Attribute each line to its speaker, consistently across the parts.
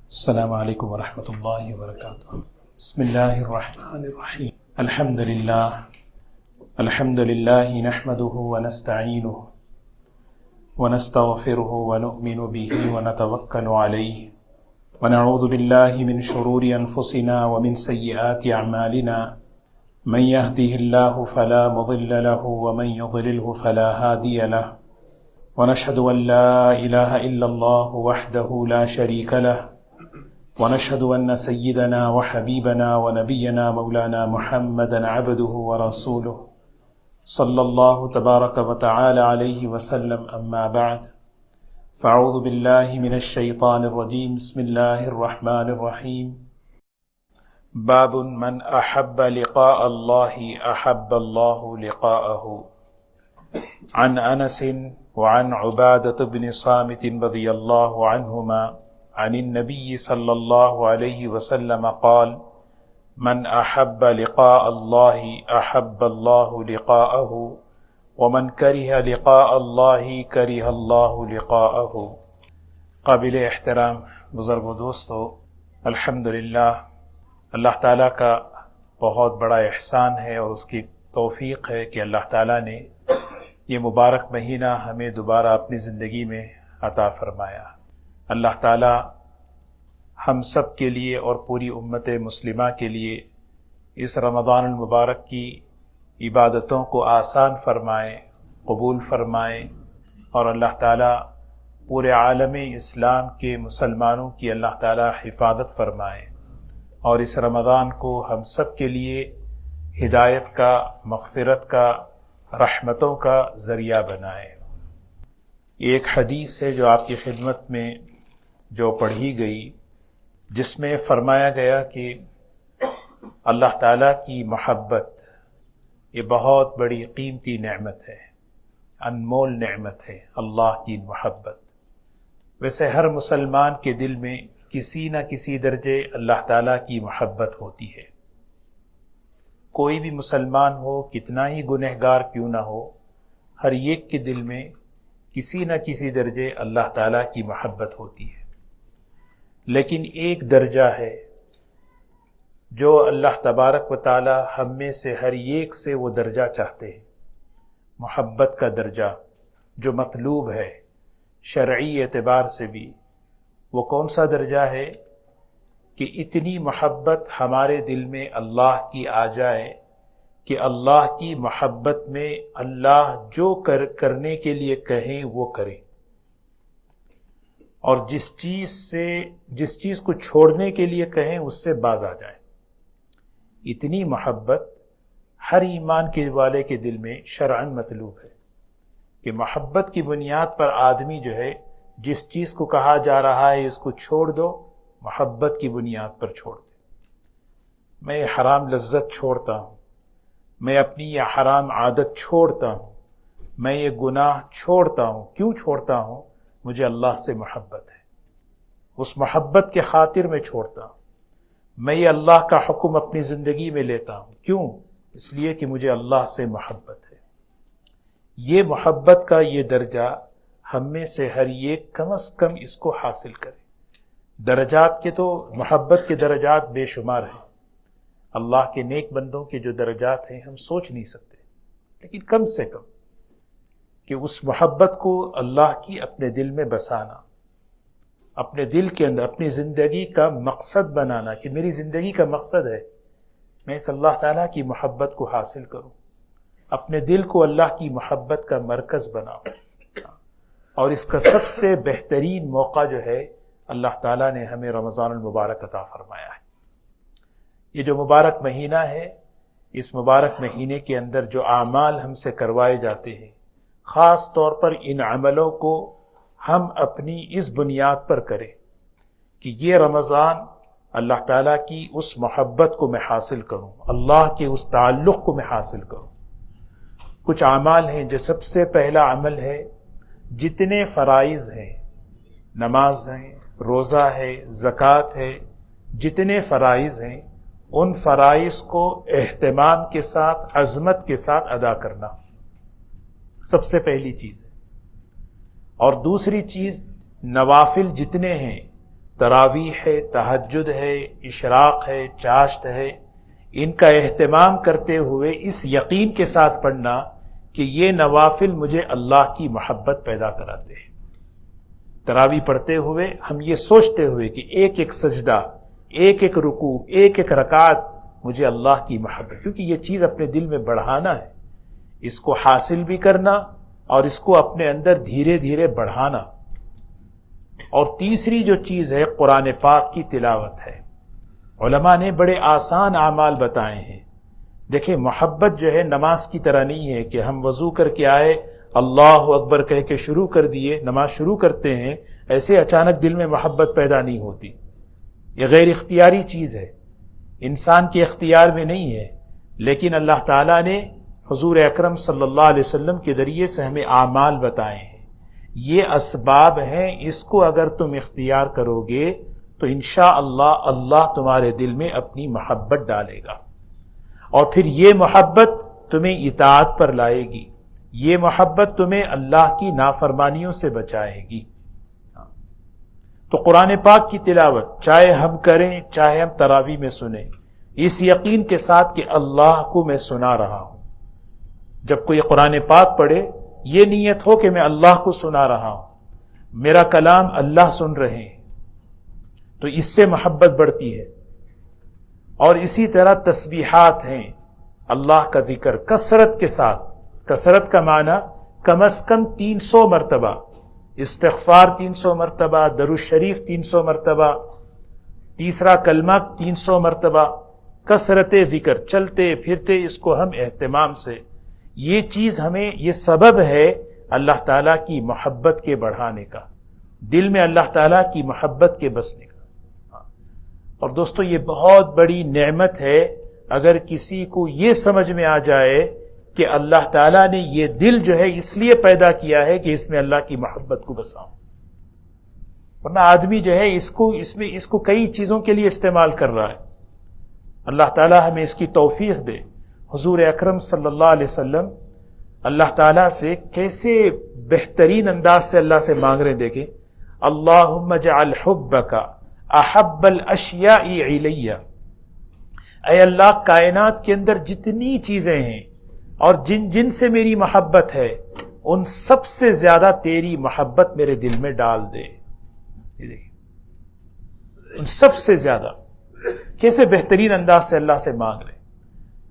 Speaker 1: السلام علیکم ورحمۃ اللہ وبرکاتہ۔ بسم اللہ الرحمن الرحیم۔ الحمد للہ نحمده ونستعینه ونستغفره ونؤمن به ونتوکل علیہ ونعوذ باللہ من شرور انفسنا ومن سیئات اعمالنا من يهده اللہ فلا مضل له ومن يضلله فلا هادی له ونشهد ان لا الہ الا اللہ وحدہ لا شریک له ونشهد أن سيدنا وحبيبنا ونبينا مولانا محمدا عبده ورسوله صلى الله تبارك وتعالى عليه وسلم، أما بعد فأعوذ بالله من الشيطان الرجيم، بسم الله الرحمن الرحيم۔ باب من أحب لقاء الله أحب الله لقاءه۔ عن أنس وعن عبادة بن صامت رضي الله عنهما عن النبي صلى الله عليه وسلم قال: من أحب لقاء الله أحب الله لقاءه ومن كره لقاء الله كره الله لقاءه۔ قابل احترام بزرگ و دوستو، الحمدللہ اللہ تعالیٰ کا بہت بڑا احسان ہے اور اس کی توفیق ہے کہ اللہ تعالیٰ نے یہ مبارک مہینہ ہمیں دوبارہ اپنی زندگی میں عطا فرمایا۔ اللہ تعالیٰ ہم سب کے لیے اور پوری امت مسلمہ کے لیے اس رمضان المبارک کی عبادتوں کو آسان فرمائے، قبول فرمائے، اور اللہ تعالیٰ پورے عالم اسلام کے مسلمانوں کی اللہ تعالیٰ حفاظت فرمائے، اور اس رمضان کو ہم سب کے لیے ہدایت کا، مغفرت کا، رحمتوں کا ذریعہ بنائے۔ ایک حدیث ہے جو آپ کی خدمت میں جو پڑھی گئی، جس میں فرمایا گیا کہ اللہ تعالیٰ کی محبت یہ بہت بڑی قیمتی نعمت ہے، انمول نعمت ہے اللہ کی محبت۔ ویسے ہر مسلمان کے دل میں کسی نہ کسی درجے اللہ تعالیٰ کی محبت ہوتی ہے۔ کوئی بھی مسلمان ہو، کتنا ہی گنہگار کیوں نہ ہو، ہر ایک کے دل میں کسی نہ کسی درجے اللہ تعالیٰ کی محبت ہوتی ہے۔ لیکن ایک درجہ ہے جو اللہ تبارک و تعالی ہم میں سے ہر ایک سے وہ درجہ چاہتے ہیں، محبت کا درجہ جو مطلوب ہے شرعی اعتبار سے بھی۔ وہ کون سا درجہ ہے کہ اتنی محبت ہمارے دل میں اللہ کی آ جائے کہ اللہ کی محبت میں اللہ جو کرنے کے لیے کہیں وہ کریں، اور جس چیز کو چھوڑنے کے لیے کہیں اس سے باز آ جائیں۔ اتنی محبت ہر ایمان کے والے کے دل میں شرعاً مطلوب ہے کہ محبت کی بنیاد پر آدمی جو ہے جس چیز کو کہا جا رہا ہے اس کو چھوڑ دو، محبت کی بنیاد پر چھوڑ دے۔ میں یہ حرام لذت چھوڑتا ہوں، میں اپنی یہ حرام عادت چھوڑتا ہوں، میں یہ گناہ چھوڑتا ہوں۔ کیوں چھوڑتا ہوں؟ مجھے اللہ سے محبت ہے، اس محبت کے خاطر میں چھوڑتا ہوں۔ میں یہ اللہ کا حکم اپنی زندگی میں لیتا ہوں، کیوں؟ اس لیے کہ مجھے اللہ سے محبت ہے۔ یہ محبت کا یہ درجہ ہم میں سے ہر ایک کم از کم اس کو حاصل کرے۔ درجات کے تو محبت کے درجات بے شمار ہیں، اللہ کے نیک بندوں کے جو درجات ہیں ہم سوچ نہیں سکتے، لیکن کم سے کم کہ اس محبت کو اللہ کی اپنے دل میں بسانا، اپنے دل کے اندر اپنی زندگی کا مقصد بنانا کہ میری زندگی کا مقصد ہے میں اس اللہ تعالیٰ کی محبت کو حاصل کروں، اپنے دل کو اللہ کی محبت کا مرکز بناؤں۔ اور اس کا سب سے بہترین موقع جو ہے اللہ تعالیٰ نے ہمیں رمضان المبارک عطا فرمایا ہے۔ یہ جو مبارک مہینہ ہے، اس مبارک مہینے کے اندر جو اعمال ہم سے کروائے جاتے ہیں، خاص طور پر ان عملوں کو ہم اپنی اس بنیاد پر کریں کہ یہ رمضان اللہ تعالیٰ کی اس محبت کو میں حاصل کروں، اللہ کے اس تعلق کو میں حاصل کروں۔ کچھ اعمال ہیں، جو سب سے پہلا عمل ہے، جتنے فرائض ہیں، نماز ہے، روزہ ہے، زکوٰۃ ہے، جتنے فرائض ہیں ان فرائض کو اہتمام کے ساتھ، عظمت کے ساتھ ادا کرنا سب سے پہلی چیز ہے۔ اور دوسری چیز، نوافل جتنے ہیں تراویح ہے، تہجد ہے، اشراق ہے، چاشت ہے، ان کا اہتمام کرتے ہوئے اس یقین کے ساتھ پڑھنا کہ یہ نوافل مجھے اللہ کی محبت پیدا کراتے ہیں۔ تراویح پڑھتے ہوئے ہم یہ سوچتے ہوئے کہ ایک ایک سجدہ، ایک ایک رکوع، ایک ایک رکعت مجھے اللہ کی محبت، کیونکہ یہ چیز اپنے دل میں بڑھانا ہے، اس کو حاصل بھی کرنا اور اس کو اپنے اندر دھیرے دھیرے بڑھانا۔ اور تیسری جو چیز ہے قرآن پاک کی تلاوت ہے۔ علماء نے بڑے آسان اعمال بتائے ہیں۔ دیکھیں محبت جو ہے نماز کی طرح نہیں ہے کہ ہم وضو کر کے آئے، اللہ اکبر کہہ کے شروع کر دیے، نماز شروع کرتے ہیں، ایسے اچانک دل میں محبت پیدا نہیں ہوتی۔ یہ غیر اختیاری چیز ہے، انسان کے اختیار میں نہیں ہے، لیکن اللہ تعالیٰ نے حضور اکرم صلی اللہ علیہ وسلم کے ذریعے سے ہمیں اعمال بتائے ہیں۔ یہ اسباب ہیں، اس کو اگر تم اختیار کرو گے تو انشاءاللہ اللہ تمہارے دل میں اپنی محبت ڈالے گا، اور پھر یہ محبت تمہیں اطاعت پر لائے گی، یہ محبت تمہیں اللہ کی نافرمانیوں سے بچائے گی۔ تو قرآن پاک کی تلاوت چاہے ہم کریں چاہے ہم تراویح میں سنیں، اس یقین کے ساتھ کہ اللہ کو میں سنا رہا ہوں۔ جب کوئی قرآن پاک پڑھے یہ نیت ہو کہ میں اللہ کو سنا رہا ہوں، میرا کلام اللہ سن رہے ہیں، تو اس سے محبت بڑھتی ہے۔ اور اسی طرح تسبیحات ہیں، اللہ کا ذکر کثرت کے ساتھ، کثرت کا معنی کم از کم 300 مرتبہ، استغفار 300 مرتبہ، درود شریف 300 مرتبہ، تیسرا کلمہ 300 مرتبہ، کثرت ذکر، چلتے پھرتے اس کو ہم اہتمام سے، یہ چیز ہمیں، یہ سبب ہے اللہ تعالیٰ کی محبت کے بڑھانے کا، دل میں اللہ تعالیٰ کی محبت کے بسنے کا۔ اور دوستو یہ بہت بڑی نعمت ہے اگر کسی کو یہ سمجھ میں آ جائے کہ اللہ تعالیٰ نے یہ دل جو ہے اس لیے پیدا کیا ہے کہ اس میں اللہ کی محبت کو بساؤں، ورنہ آدمی جو ہے اس کو کئی چیزوں کے لیے استعمال کر رہا ہے۔ اللہ تعالیٰ ہمیں اس کی توفیق دے۔ حضور اکرم صلی اللہ علیہ وسلم اللہ تعالیٰ سے کیسے بہترین انداز سے اللہ سے مانگ رہے، دیکھیں، اللہم اجعل حبک احب الاشیاء الی، اے اللہ کائنات کے اندر جتنی چیزیں ہیں اور جن سے میری محبت ہے ان سب سے زیادہ تیری محبت میرے دل میں ڈال دے۔ یہ دیکھیں ان سب سے زیادہ کیسے بہترین انداز سے اللہ سے مانگ رہے۔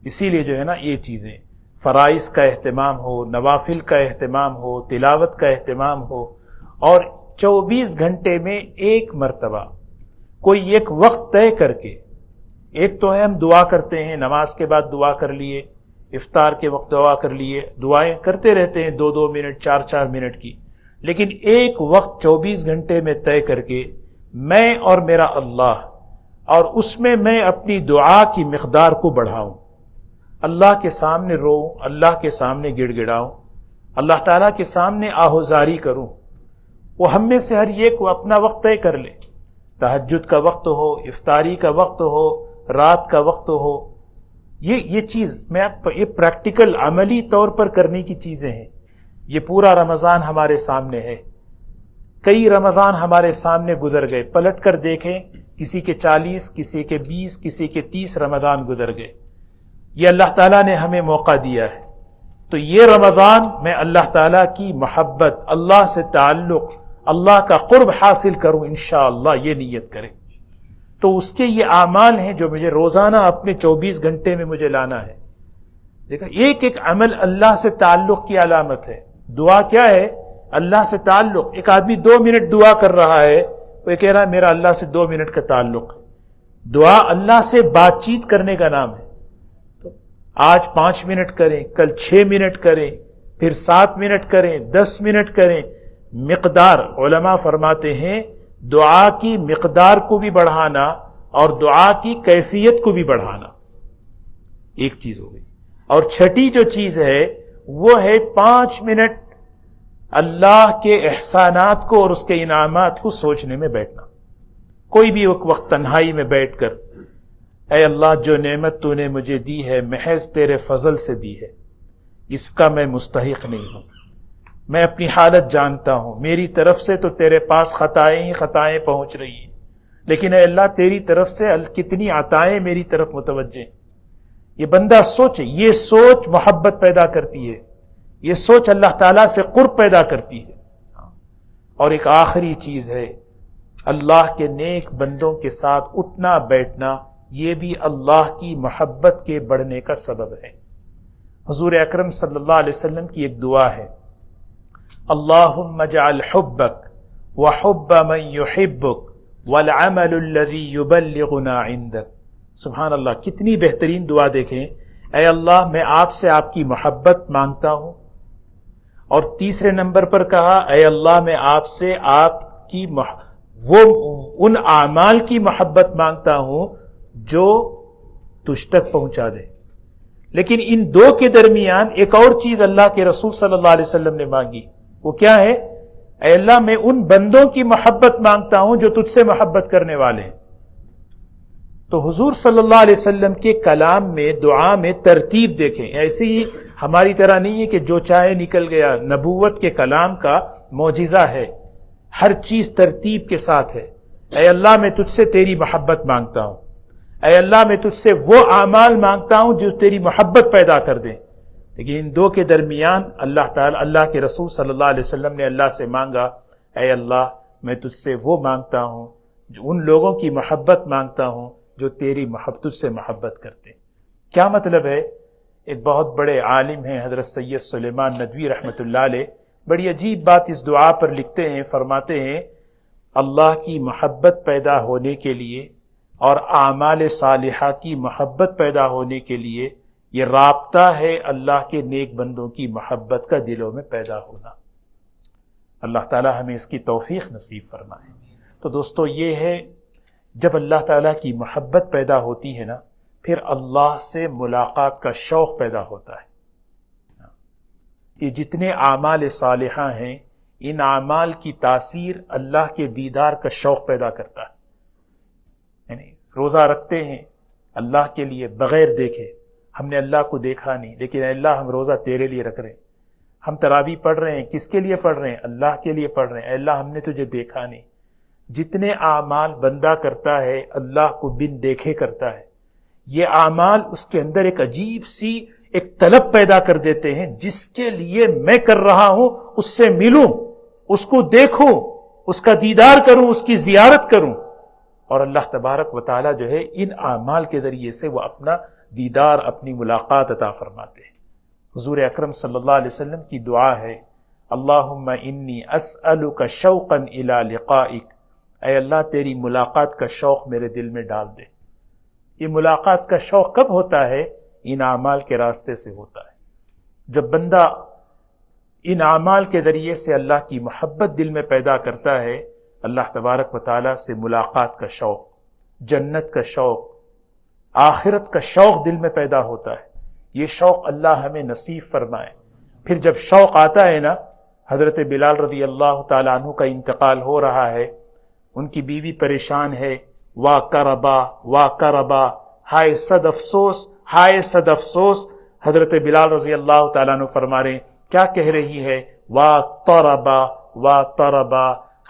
Speaker 1: اسی لیے جو ہے نا یہ چیزیں، فرائض کا اہتمام ہو، نوافل کا اہتمام ہو، تلاوت کا اہتمام ہو، اور 24 گھنٹے میں ایک مرتبہ کوئی ایک وقت طے کر کے، ایک تو ہے ہم دعا کرتے ہیں، نماز کے بعد دعا کر لیے، افطار کے وقت دعا کر لیے، دعائیں کرتے رہتے ہیں 2 منٹ 4 منٹ کی، لیکن ایک وقت 24 گھنٹے میں طے کر کے میں اور میرا اللہ، اور اس میں میں اپنی دعا کی مقدار کو بڑھاؤں، اللہ کے سامنے روؤں، اللہ کے سامنے گڑ گڑاؤں، اللہ تعالیٰ کے سامنے آہوزاری کروں۔ وہ ہم میں سے ہر ایک کو اپنا وقت طے کر لے، تہجد کا وقت ہو، افطاری کا وقت ہو، رات کا وقت ہو، یہ چیز یہ پریکٹیکل عملی طور پر کرنے کی چیزیں ہیں۔ یہ پورا رمضان ہمارے سامنے ہے، کئی رمضان ہمارے سامنے گزر گئے، پلٹ کر دیکھیں، کسی کے 40، کسی کے 20، کسی کے 30 رمضان گزر گئے۔ یہ اللہ تعالیٰ نے ہمیں موقع دیا ہے، تو یہ رمضان میں اللہ تعالیٰ کی محبت، اللہ سے تعلق، اللہ کا قرب حاصل کروں انشاءاللہ، یہ نیت کریں۔ تو اس کے یہ اعمال ہیں جو مجھے روزانہ اپنے 24 گھنٹے میں مجھے لانا ہے۔ دیکھا ایک ایک عمل اللہ سے تعلق کی علامت ہے۔ دعا کیا ہے؟ اللہ سے تعلق۔ ایک آدمی 2 منٹ دعا کر رہا ہے، وہ کہہ رہا ہے میرا اللہ سے 2 منٹ کا تعلق ہے۔ دعا اللہ سے بات چیت کرنے کا نام ہے۔ تو آج 5 منٹ کریں، کل 6 منٹ کریں، پھر 7 منٹ کریں، 10 منٹ کریں۔ مقدار، علماء فرماتے ہیں دعا کی مقدار کو بھی بڑھانا اور دعا کی کیفیت کو بھی بڑھانا، ایک چیز ہو گئی۔ اور چھٹی جو چیز ہے وہ ہے 5 منٹ اللہ کے احسانات کو اور اس کے انعامات کو سوچنے میں بیٹھنا۔ کوئی بھی وقت تنہائی میں بیٹھ کر، اے اللہ جو نعمت تو نے مجھے دی ہے محض تیرے فضل سے دی ہے، اس کا میں مستحق نہیں ہوں، میں اپنی حالت جانتا ہوں، میری طرف سے تو تیرے پاس خطائیں ہی خطائیں پہنچ رہی ہیں، لیکن اے اللہ تیری طرف سے کتنی عطائیں میری طرف متوجہ ہیں۔ یہ بندہ سوچے، یہ سوچ محبت پیدا کرتی ہے، یہ سوچ اللہ تعالیٰ سے قرب پیدا کرتی ہے۔ اور ایک آخری چیز ہے، اللہ کے نیک بندوں کے ساتھ اٹھنا بیٹھنا، یہ بھی اللہ کی محبت کے بڑھنے کا سبب ہے۔ حضور اکرم صلی اللہ علیہ وسلم کی ایک دعا ہے، اللہم اجعل حبک وحب من یحبک والعمل الذی یبلغنا عندک۔ سبحان اللہ، کتنی بہترین دعا دیکھیں، اے اللہ میں آپ سے آپ کی محبت مانگتا ہوں، اور تیسرے نمبر پر کہا اے اللہ میں آپ سے آپ کی وہ ان اعمال کی محبت مانگتا ہوں جو تجھ تک پہنچا دے۔ لیکن ان دو کے درمیان ایک اور چیز اللہ کے رسول صلی اللہ علیہ وسلم نے مانگی، وہ کیا ہے؟ اے اللہ میں ان بندوں کی محبت مانگتا ہوں جو تجھ سے محبت کرنے والے ہیں۔ تو حضور صلی اللہ علیہ وسلم کے کلام میں، دعا میں ترتیب دیکھیں، ایسے ہی ہماری طرح نہیں ہے کہ جو چاہے نکل گیا۔ نبوت کے کلام کا معجزہ ہے، ہر چیز ترتیب کے ساتھ ہے۔ اے اللہ میں تجھ سے تیری محبت مانگتا ہوں، اے اللہ میں تجھ سے وہ اعمال مانگتا ہوں جو تیری محبت پیدا کر دیں۔ لیکن ان دو کے درمیان اللہ تعالی، اللہ کے رسول صلی اللہ علیہ وسلم نے اللہ سے مانگا، اے اللہ میں تجھ سے وہ مانگتا ہوں، جو ان لوگوں کی محبت مانگتا ہوں جو تیری تجھ سے محبت کرتے۔ کیا مطلب ہے؟ ایک بہت بڑے عالم ہیں حضرت سید سلیمان ندوی رحمۃ اللہ علیہ، بڑی عجیب بات اس دعا پر لکھتے ہیں، فرماتے ہیں اللہ کی محبت پیدا ہونے کے لیے اور اعمال صالحہ کی محبت پیدا ہونے کے لیے یہ رابطہ ہے اللہ کے نیک بندوں کی محبت کا دلوں میں پیدا ہونا۔ اللہ تعالی ہمیں اس کی توفیق نصیب فرمائے۔ تو دوستو یہ ہے، جب اللہ تعالیٰ کی محبت پیدا ہوتی ہے نا، پھر اللہ سے ملاقات کا شوق پیدا ہوتا ہے۔ یہ جتنے اعمال صالحہ ہیں، ان اعمال کی تاثیر اللہ کے دیدار کا شوق پیدا کرتا ہے۔ یعنی روزہ رکھتے ہیں اللہ کے لیے بغیر دیکھے، ہم نے اللہ کو دیکھا نہیں، لیکن اے اللہ ہم روزہ تیرے لیے رکھ رہے ہیں۔ ہم تراویح پڑھ رہے ہیں، کس کے لیے پڑھ رہے ہیں؟ اللہ کے لیے پڑھ رہے ہیں۔ اے اللہ ہم نے تجھے دیکھا نہیں۔ جتنے اعمال بندہ کرتا ہے اللہ کو بن دیکھے کرتا ہے، یہ اعمال اس کے اندر ایک عجیب سی ایک طلب پیدا کر دیتے ہیں، جس کے لیے میں کر رہا ہوں اس سے ملوں، اس کو دیکھوں، اس کا دیدار کروں، اس کی زیارت کروں۔ اور اللہ تبارک و تعالی جو ہے ان اعمال کے ذریعے سے وہ اپنا دیدار، اپنی ملاقات عطا فرماتے ہیں۔ حضور اکرم صلی اللہ علیہ وسلم کی دعا ہے، اللہم انی اسألک شوقا الی لقائک، اے اللہ تیری ملاقات کا شوق میرے دل میں ڈال دے۔ یہ ملاقات کا شوق کب ہوتا ہے؟ ان اعمال کے راستے سے ہوتا ہے۔ جب بندہ ان اعمال کے ذریعے سے اللہ کی محبت دل میں پیدا کرتا ہے، اللہ تبارک و تعالیٰ سے ملاقات کا شوق، جنت کا شوق، آخرت کا شوق دل میں پیدا ہوتا ہے۔ یہ شوق اللہ ہمیں نصیب فرمائے۔ پھر جب شوق آتا ہے نا، حضرت بلال رضی اللہ تعالیٰ عنہ کا انتقال ہو رہا ہے، ان کی بیوی پریشان ہے، وا کربا وا کربا، ہائے صد افسوس، ہائے صد افسوس۔ حضرت بلال رضی اللہ تعالیٰ عنہ فرما رہے ہیں، کیا کہہ رہی ہے؟ وا طربا وا طربا،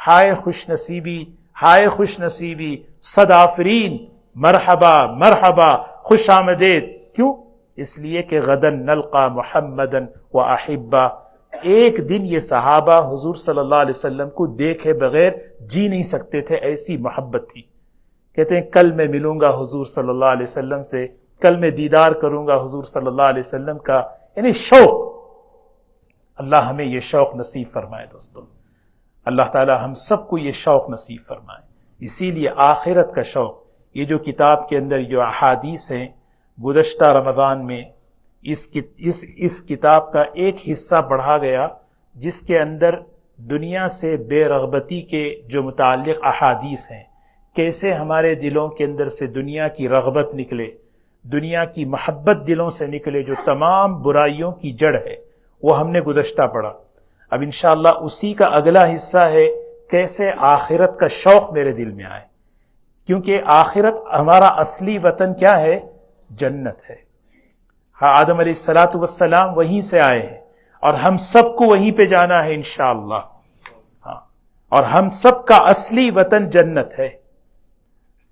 Speaker 1: ہائے خوش نصیبی، ہائے خوش نصیبی، صد آفرین، مرحبا مرحبا، خوش آمدید۔ کیوں؟ اس لیے کہ غدن نلقا محمدن و احبا، ایک دن یہ صحابہ حضور صلی اللہ علیہ وسلم کو دیکھے بغیر جی نہیں سکتے تھے، ایسی محبت تھی۔ کہتے ہیں کل میں ملوں گا حضور صلی اللہ علیہ وسلم سے، کل میں دیدار کروں گا حضور صلی اللہ علیہ وسلم کا، یعنی شوق۔ اللہ ہمیں یہ شوق نصیب فرمائے دوستو، اللہ تعالی ہم سب کو یہ شوق نصیب فرمائے۔ اسی لیے آخرت کا شوق، یہ جو کتاب کے اندر جو احادیث ہیں، گزشتہ رمضان میں اس کتاب کا ایک حصہ پڑھا گیا جس کے اندر دنیا سے بے رغبتی کے جو متعلق احادیث ہیں، کیسے ہمارے دلوں کے اندر سے دنیا کی رغبت نکلے، دنیا کی محبت دلوں سے نکلے، جو تمام برائیوں کی جڑ ہے، وہ ہم نے گزشتہ پڑھا۔ اب انشاءاللہ اسی کا اگلا حصہ ہے، کیسے آخرت کا شوق میرے دل میں آئے، کیونکہ آخرت ہمارا اصلی وطن کیا ہے؟ جنت ہے۔ ہاں، آدم علیہ السلام وہیں سے آئے ہیں اور ہم سب کو وہیں پہ جانا ہے انشاءاللہ۔ ہاں، اور ہم سب کا اصلی وطن جنت ہے۔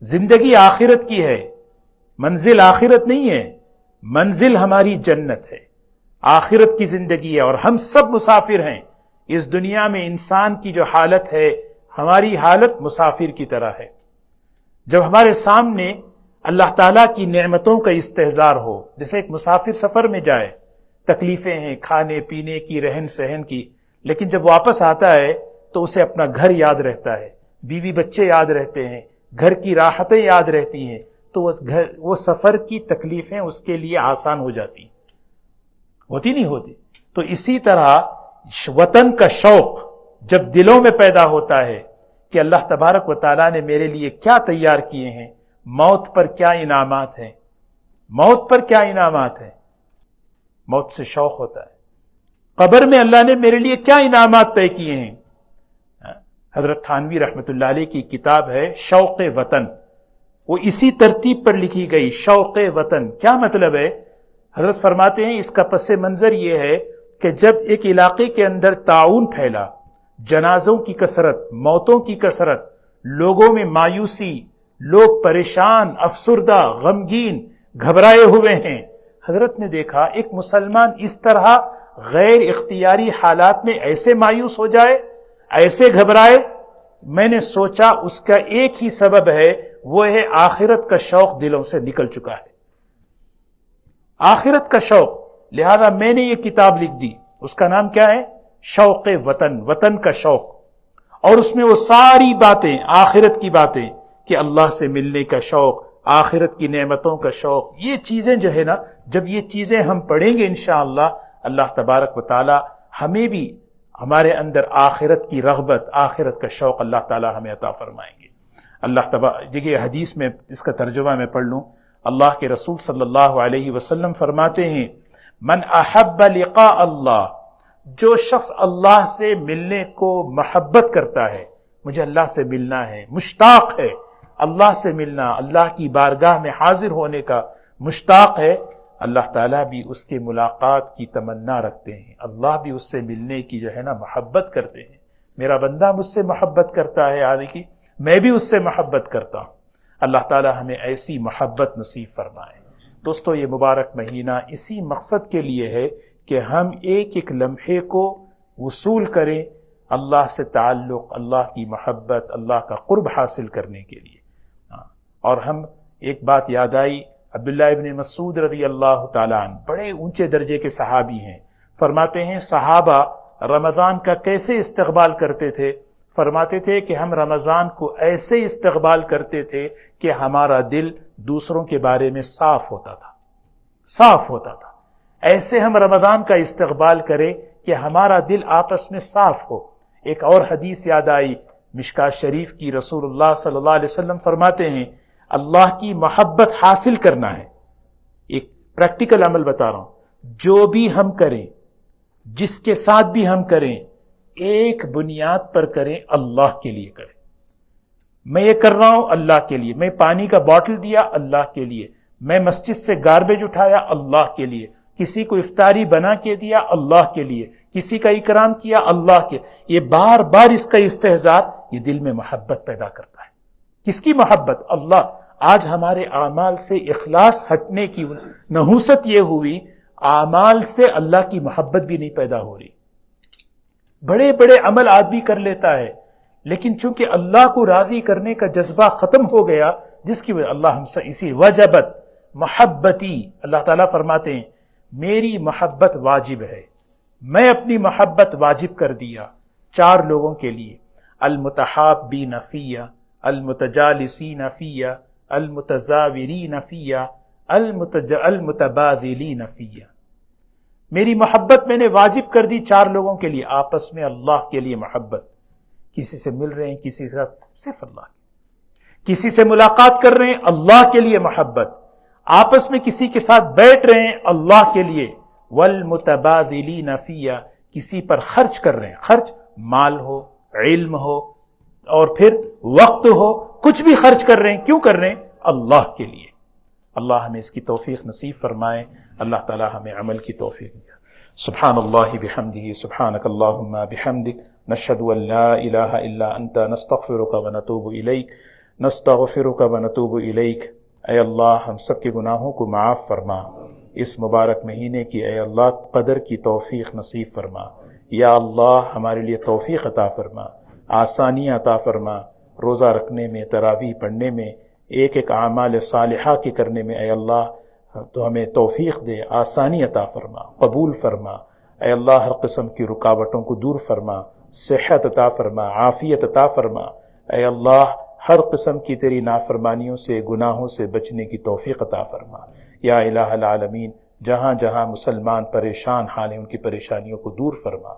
Speaker 1: زندگی آخرت کی ہے، منزل آخرت نہیں ہے، منزل ہماری جنت ہے، آخرت کی زندگی ہے، اور ہم سب مسافر ہیں اس دنیا میں۔ انسان کی جو حالت ہے، ہماری حالت مسافر کی طرح ہے۔ جب ہمارے سامنے اللہ تعالیٰ کی نعمتوں کا استحضار ہو، جیسے ایک مسافر سفر میں جائے، تکلیفیں ہیں کھانے پینے کی، رہن سہن کی، لیکن جب واپس آتا ہے تو اسے اپنا گھر یاد رہتا ہے، بیوی بچے یاد رہتے ہیں، گھر کی راحتیں یاد رہتی ہیں، تو وہ سفر کی تکلیفیں اس کے لیے آسان ہو جاتی ہیں، ہوتی نہیں ہوتی؟ تو اسی طرح وطن کا شوق جب دلوں میں پیدا ہوتا ہے کہ اللہ تبارک و تعالیٰ نے میرے لیے کیا تیار کیے ہیں، موت پر کیا انعامات ہیں، موت پر کیا انعامات ہیں، موت سے شوق ہوتا ہے۔ قبر میں اللہ نے میرے لیے کیا انعامات طے کیے ہیں۔ حضرت تھانوی رحمۃ اللہ علیہ کی کتاب ہے شوق وطن، وہ اسی ترتیب پر لکھی گئی، شوق وطن۔ کیا مطلب ہے؟ حضرت فرماتے ہیں اس کا پس منظر یہ ہے کہ جب ایک علاقے کے اندر طاعون پھیلا، جنازوں کی کثرت، موتوں کی کثرت، لوگوں میں مایوسی، لوگ پریشان، افسردہ، غمگین، گھبرائے ہوئے ہیں، حضرت نے دیکھا ایک مسلمان اس طرح غیر اختیاری حالات میں ایسے مایوس ہو جائے، ایسے گھبرائے۔ میں نے سوچا اس کا ایک ہی سبب ہے، وہ ہے آخرت کا شوق دلوں سے نکل چکا ہے، آخرت کا شوق۔ لہذا میں نے یہ کتاب لکھ دی، اس کا نام کیا ہے؟ شوق وطن، وطن کا شوق۔ اور اس میں وہ ساری باتیں، آخرت کی باتیں، کہ اللہ سے ملنے کا شوق، آخرت کی نعمتوں کا شوق، یہ چیزیں جو ہے نا، جب یہ چیزیں ہم پڑھیں گے انشاءاللہ، اللہ تبارک و تعالی ہمیں بھی ہمارے اندر آخرت کی رغبت، آخرت کا شوق اللہ تعالی ہمیں عطا فرمائیں گے۔ دیکھیے حدیث میں اس کا ترجمہ میں پڑھ لوں۔ اللہ کے رسول صلی اللہ علیہ وسلم فرماتے ہیں، من احب لقاء اللہ، جو شخص اللہ سے ملنے کو محبت کرتا ہے، مجھے اللہ سے ملنا ہے، مشتاق ہے اللہ سے ملنا، اللہ کی بارگاہ میں حاضر ہونے کا مشتاق ہے، اللہ تعالیٰ بھی اس کے ملاقات کی تمنا رکھتے ہیں، اللہ بھی اس سے ملنے کی جو ہے نا محبت کرتے ہیں۔ میرا بندہ مجھ سے محبت کرتا ہے، یعنی کہ میں بھی اس سے محبت کرتا ہوں۔ اللہ تعالیٰ ہمیں ایسی محبت نصیب فرمائے۔ دوستو، یہ مبارک مہینہ اسی مقصد کے لیے ہے کہ ہم ایک ایک لمحے کو وصول کریں اللہ سے تعلق، اللہ کی محبت، اللہ کا قرب حاصل کرنے کے لیے۔ اور ہم ایک بات یاد آئی، عبداللہ ابن مسعود رضی اللہ تعالیٰ عنہ بڑے اونچے درجے کے صحابی ہیں، فرماتے ہیں صحابہ رمضان کا کیسے استقبال کرتے تھے؟ فرماتے تھے کہ ہم رمضان کو ایسے استقبال کرتے تھے کہ ہمارا دل دوسروں کے بارے میں صاف ہوتا تھا، صاف ہوتا تھا۔ ایسے ہم رمضان کا استقبال کریں کہ ہمارا دل آپس میں صاف ہو۔ ایک اور حدیث یاد آئی مشکات شریف کی، رسول اللہ صلی اللہ علیہ وسلم فرماتے ہیں اللہ کی محبت حاصل کرنا ہے، ایک پریکٹیکل عمل بتا رہا ہوں، جو بھی ہم کریں، جس کے ساتھ بھی ہم کریں، ایک بنیاد پر کریں، اللہ کے لیے کریں۔ میں یہ کر رہا ہوں اللہ کے لیے، میں پانی کا باٹل دیا اللہ کے لیے، میں مسجد سے گاربیج اٹھایا اللہ کے لیے، کسی کو افطاری بنا کے دیا اللہ کے لیے، کسی کا اکرام کیا اللہ کے، یہ بار بار اس کا استحضار، یہ دل میں محبت پیدا کرتا ہے۔ کس کی محبت؟ اللہ۔ آج ہمارے اعمال سے اخلاص ہٹنے کی نحوست یہ ہوئی، اعمال سے اللہ کی محبت بھی نہیں پیدا ہو رہی۔ بڑے بڑے عمل آدمی کر لیتا ہے، لیکن چونکہ اللہ کو راضی کرنے کا جذبہ ختم ہو گیا، جس کی وجہ اللہ ہم سے اسی وجبت محبتی، اللہ تعالیٰ فرماتے ہیں میری محبت واجب ہے، میں اپنی محبت واجب کر دیا چار لوگوں کے لیے، المتحابین فیہ، المتجالسین فیہ، المتزاورین فیہ، المتبادلین فیہ۔ میری محبت میں نے واجب کر دی چار لوگوں کے لیے، آپس میں اللہ کے لیے محبت، کسی سے مل رہے ہیں، کسی سے صرف اللہ، کسی سے ملاقات کر رہے ہیں اللہ کے لیے محبت، آپس میں کسی کے ساتھ بیٹھ رہے ہیں اللہ کے لیے، والمتبادلین فیہ، کسی پر خرچ کر رہے ہیں، خرچ مال ہو، علم ہو، اور پھر وقت ہو، کچھ بھی خرچ کر رہے ہیں، کیوں کر رہے ہیں؟ اللہ کے لیے۔ اللہ ہمیں اس کی توفیق نصیب فرمائے، اللہ تعالی ہمیں عمل کی توفیق دے۔ سبحان اللہ بحمدہ، سبحانک اللہم بحمدک، نشہد ان لا الہ الا انت، نستغفرک ونتوب الیک۔ نستغفرک ونتوب الیک، اے اللہ ہم سب کے گناہوں کو معاف فرما، اس مبارک مہینے کی اے اللہ قدر کی توفیق نصیب فرما، یا اللہ ہمارے لیے توفیق عطا فرما، آسانیاں عطا فرما، روزہ رکھنے میں، تراویح پڑھنے میں، ایک ایک اعمال صالحہ کی کرنے میں اے اللہ تو ہمیں توفیق دے، آسانی عطا فرما، قبول فرما، اے اللہ ہر قسم کی رکاوٹوں کو دور فرما، صحت عطا فرما، عافیت عطا فرما، اے اللہ ہر قسم کی تیری نافرمانیوں سے، گناہوں سے بچنے کی توفیق عطا فرما، یا الہ العالمین جہاں جہاں مسلمان پریشان حال ہیں ان کی پریشانیوں کو دور فرما،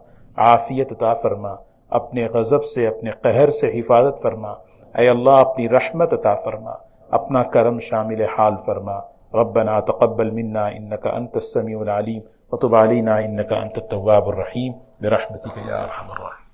Speaker 1: عافیت عطا فرما، اپنے غضب سے، اپنے قہر سے حفاظت فرما، اے اللہ اپنی رحمت عطا فرما، اپنا کرم شامل حال فرما، ربنا تقبل منا انك انت السميع العليم وتب علينا انك انت التواب الرحيم برحمتك يا ارحم الراحمين۔